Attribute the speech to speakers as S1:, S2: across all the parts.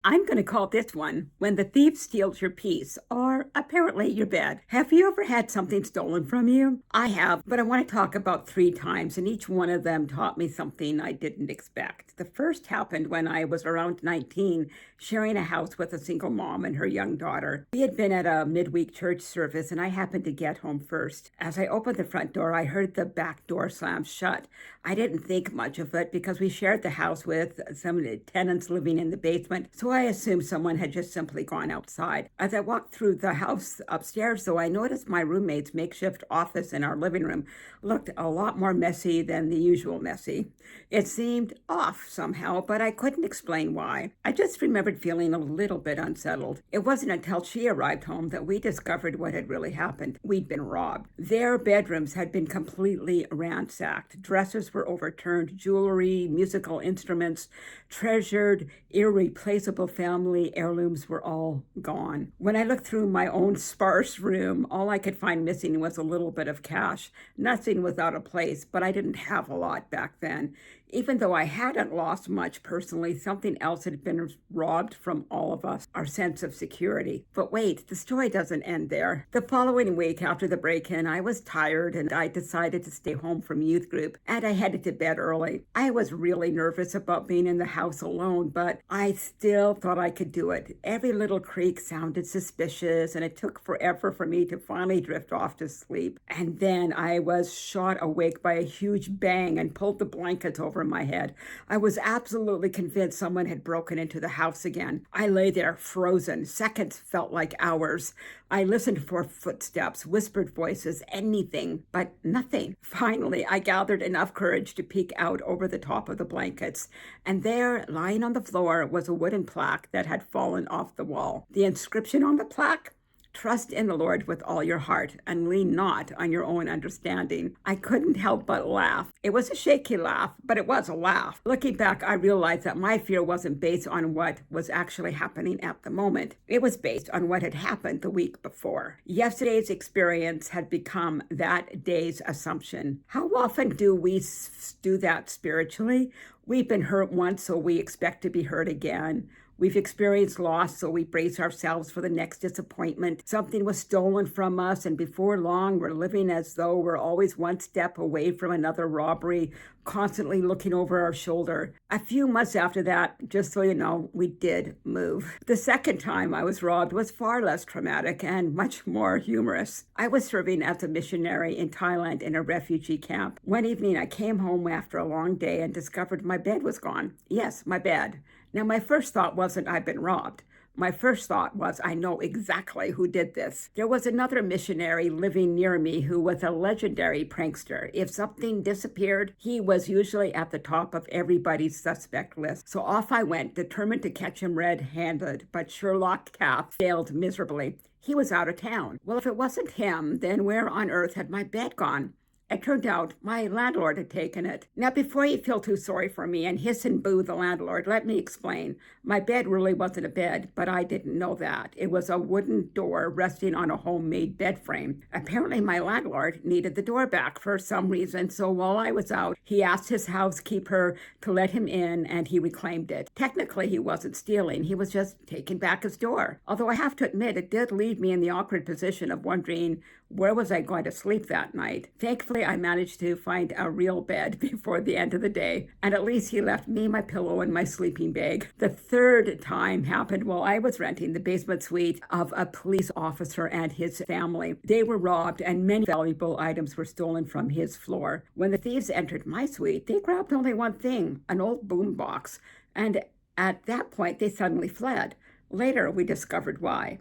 S1: I'm going to call this one When the Thief Steals Your Peace, or apparently your bed. Have you ever had something stolen from you? I have, but I want to talk about three times, and each one of them taught me something I didn't expect. The first happened when I was around 19, sharing a house with a single mom and her young daughter. We had been at a midweek church service, and I happened to get home first. As I opened the front door, I heard the back door slam shut. I didn't think much of it because we shared the house with some tenants living in the basement, so I assumed someone had just simply gone outside. As I walked through the house upstairs, though, I noticed my roommate's makeshift office in our living room looked a lot more messy than the usual messy. It seemed off somehow, but I couldn't explain why. I just remembered feeling a little bit unsettled. It wasn't until she arrived home that we discovered what had really happened. We'd been robbed. Their bedrooms had been completely ransacked. Dresses were overturned, jewelry, musical instruments, treasured, irreplaceable family heirlooms were all gone. When I looked through my own sparse room, all I could find missing was a little bit of cash. Nothing was out of place, but I didn't have a lot back then. Even though I hadn't lost much personally, something else had been robbed from all of us, our sense of security. But wait, the story doesn't end there. The following week after the break-in, I was tired and I decided to stay home from youth group, and I headed to bed early. I was really nervous about being in the house alone, but I still thought I could do it. Every little creak sounded suspicious, and it took forever for me to finally drift off to sleep. And then I was shot awake by a huge bang and pulled the blankets over my head. I was absolutely convinced someone had broken into the house again. I lay there frozen. Seconds felt like hours. I listened for footsteps, whispered voices, anything, but nothing. Finally, I gathered enough courage to peek out over the top of the blankets, and there, lying on the floor, was a wooden plaque that had fallen off the wall. The inscription on the plaque: "Trust in the Lord with all your heart and lean not on your own understanding." I couldn't help but laugh. It was a shaky laugh, but it was a laugh. Looking back, I realized that my fear wasn't based on what was actually happening at the moment. It was based on what had happened the week before. Yesterday's experience had become that day's assumption. How often do we do that spiritually? We've been hurt once, so we expect to be hurt again. We've experienced loss, so we brace ourselves for the next disappointment. Something was stolen from us, and before long, we're living as though we're always one step away from another robbery, constantly looking over our shoulder. A few months after that, just so you know, we did move. The second time I was robbed was far less traumatic and much more humorous. I was serving as a missionary in Thailand in a refugee camp. One evening, I came home after a long day and discovered my bed was gone. Yes, my bed. Now, my first thought wasn't I've been robbed. My first thought was I know exactly who did this. There was another missionary living near me who was a legendary prankster. If something disappeared, he was usually at the top of everybody's suspect list. So off I went, determined to catch him red-handed, but Sherlock Cap failed miserably. He was out of town. Well, if it wasn't him, then where on earth had my bed gone? It turned out my landlord had taken it. Now, before you feel too sorry for me and hiss and boo the landlord, let me explain. My bed really wasn't a bed, but I didn't know that. It was a wooden door resting on a homemade bed frame. Apparently, my landlord needed the door back for some reason, so while I was out, he asked his housekeeper to let him in, and he reclaimed it. Technically, he wasn't stealing. He was just taking back his door. Although I have to admit, it did leave me in the awkward position of wondering, where was I going to sleep that night? Thankfully, I managed to find a real bed before the end of the day, and at least he left me my pillow and my sleeping bag. The third time happened while I was renting the basement suite of a police officer and his family. They were robbed, and many valuable items were stolen from his floor. When the thieves entered my suite, they grabbed only one thing, an old boom box, and at that point, they suddenly fled. Later, we discovered why.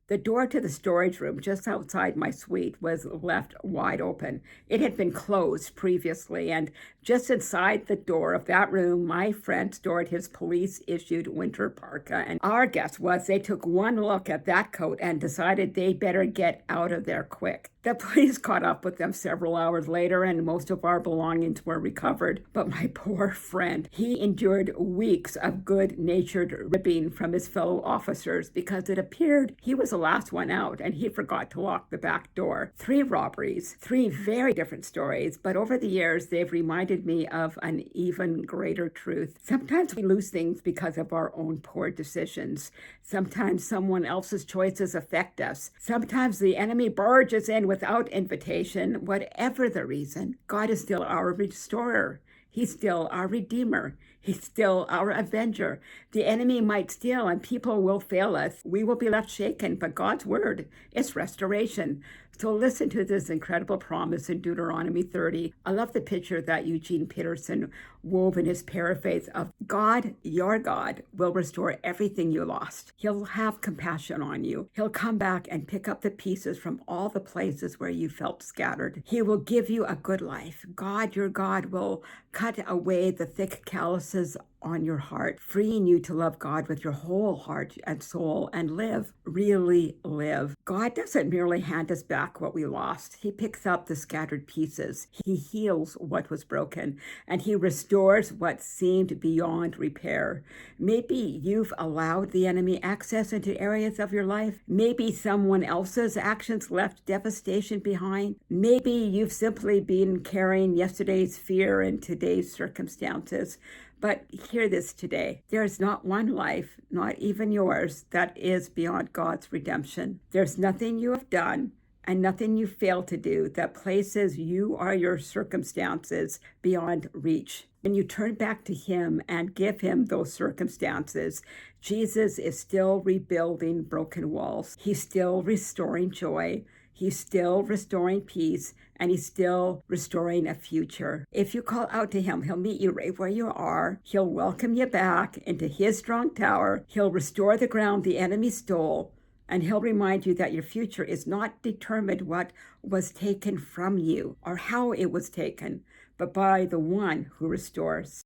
S1: The door to the storage room just outside my suite was left wide open. It had been closed previously, and just inside the door of that room, my friend stored his police-issued winter parka. And our guess was they took one look at that coat and decided they better get out of there quick. The police caught up with them several hours later, and most of our belongings were recovered. But my poor friend, he endured weeks of good-natured ribbing from his fellow officers because it appeared he was a last one out, and he forgot to lock the back door. 3 robberies, 3 very different stories, but over the years, they've reminded me of an even greater truth. Sometimes we lose things because of our own poor decisions. Sometimes someone else's choices affect us. Sometimes the enemy barges in without invitation. Whatever the reason, God is still our restorer. He's still our redeemer. He's still our avenger. The enemy might steal and people will fail us. We will be left shaken, but God's word is restoration. So listen to this incredible promise in Deuteronomy 30. I love the picture that Eugene Peterson wove in his paraphrase of God, your God, will restore everything you lost. He'll have compassion on you. He'll come back and pick up the pieces from all the places where you felt scattered. He will give you a good life. God, your God, will cut away the thick calluses on your heart, freeing you to love God with your whole heart and soul and live, really live. God doesn't merely hand us back what we lost. He picks up the scattered pieces. He heals what was broken, and he restores what seemed beyond repair. Maybe you've allowed the enemy access into areas of your life. Maybe someone else's actions left devastation behind. Maybe you've simply been carrying yesterday's fear and today's circumstances. But hear this today. There is not one life, not even yours, that is beyond God's redemption. There's nothing you have done and nothing you fail to do that places you or your circumstances beyond reach. When you turn back to him and give him those circumstances, Jesus is still rebuilding broken walls. He's still restoring joy. He's still restoring peace, and he's still restoring a future. If you call out to him, he'll meet you right where you are. He'll welcome you back into his strong tower. He'll restore the ground the enemy stole, and he'll remind you that your future is not determined what was taken from you or how it was taken, but by the one who restores.